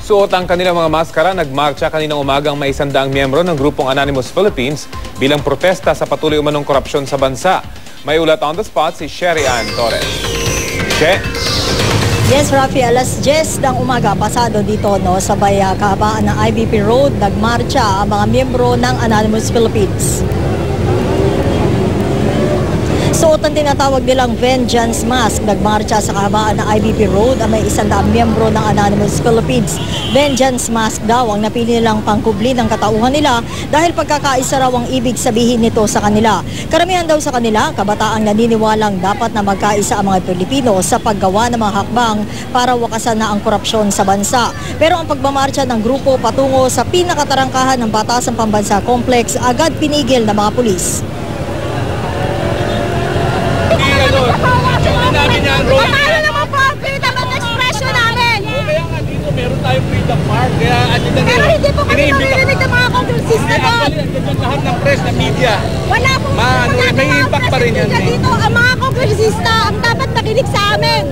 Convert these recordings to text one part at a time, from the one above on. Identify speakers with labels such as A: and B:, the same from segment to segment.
A: Suot ang kanilang mga maskara, nagmarcha kaninang umagang may 100 miyembro ng grupong Anonymous Philippines bilang protesta sa patuloy umanong korupsyon sa bansa. May ulat on the spot si Sherry Ann Torres. Che?
B: Yes, Rafi, alas 10 ng umaga pasado dito sa kahabaan ng IBP Road, nagmarcha ang mga miyembro ng Anonymous Philippines. Suot ang tinatawag nilang Vengeance Mask. Nagmarcha sa kahabaan ng IBP Road ang may 100 miyembro ng Anonymous Philippines. Vengeance Mask daw ang napili nilang pangkubli ng katauhan nila dahil pagkakaisa raw ang ibig sabihin nito sa kanila. Karamihan daw sa kanila, kabataang naniniwalang dapat na magkaisa ang mga Pilipino sa paggawa ng mga hakbang para wakasan na ang korupsyon sa bansa. Pero ang pagmamarcha ng grupo patungo sa pinakatarangkahan ng Batasang Pambansa Complex agad pinigil ng mga pulis.
C: Paano naman po ang freedom of expression namin?
D: Kaya nga dito meron tayong freedom park.
C: Pero hindi po kami maririnig ng mga kongresista doon.
D: Lahat ng press, ng media.
C: Wala po
D: may impact pa rin yan.
C: Dito, ang mga kongresista ang dapat nakinig sa amin.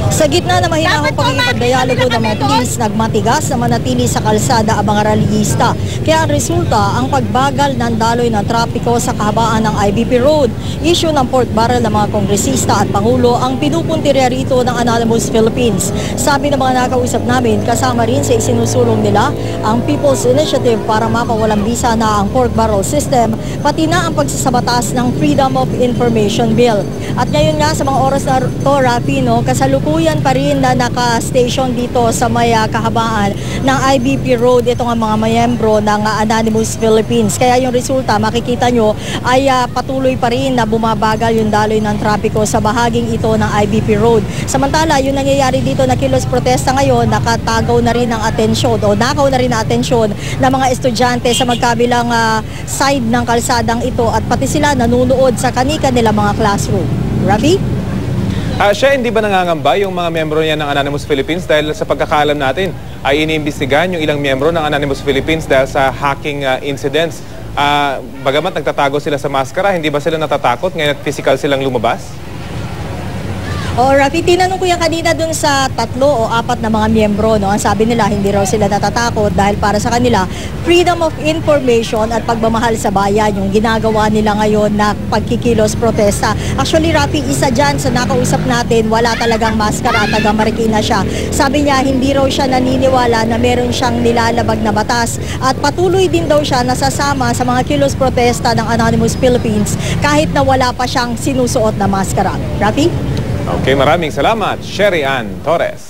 B: Sa gitna na mahinahong pagkikipagdialogo ng mga pulis, nagmatigas na manatili sa kalsada ang mga rallyista. Kaya ang resulta, ang pagbagal ng daloy ng trapiko sa kahabaan ng IBP Road. Issue ng pork barrel ng mga kongresista at pangulo ang pinupuntirya rito ng Anonymous Philippines. Sabi ng mga nakausap namin, kasama rin sa isinusulong nila ang People's Initiative para mapawalang bisa na ang pork barrel system, pati na ang pagsasabatas ng Freedom of Information Bill. At ngayon nga sa mga oras na to, Rafi, kasalukuyan pa rin na naka-station dito sa may kahabaan ng IBP Road itong mga miyembro ng Anonymous Philippines. Kaya yung resulta, makikita nyo, ay patuloy pa rin na bumabagal yung daloy ng trapiko sa bahaging ito ng IBP Road. Samantala, yung nangyayari dito na kilos protesta ngayon, nakatagaw na rin ang atensyon o nakaw na rin ang atensyon ng mga estudyante sa magkabilang side ng kalsadang ito at pati sila nanunood sa kani-kanila mga classroom. Rafi?
A: Siya, hindi ba nangangamba yung mga miyembro niya ng Anonymous Philippines dahil sa pagkakaalam natin ay iniimbestigahan yung ilang miyembro ng Anonymous Philippines dahil sa hacking incidents. Bagamat nagtatago sila sa maskara, hindi ba sila natatakot ngayon at physical silang lumabas?
B: Rafi, tinanong ko yan kanina dun sa 3 o 4 na mga miyembro. Ang sabi nila, hindi raw sila natatakot dahil para sa kanila, freedom of information at pagmamahal sa bayan yung ginagawa nila ngayon na pagkikilos protesta. Actually, Rafi, isa dyan sa nakausap natin, wala talagang maskara at taga Marikina siya. Sabi niya, hindi raw siya naniniwala na meron siyang nilalabag na batas at patuloy din daw siya nasasama sa mga kilos protesta ng Anonymous Philippines kahit na wala pa siyang sinusuot na maskara. Rafi?
A: Okay, maraming salamat, Sherry Ann Torres.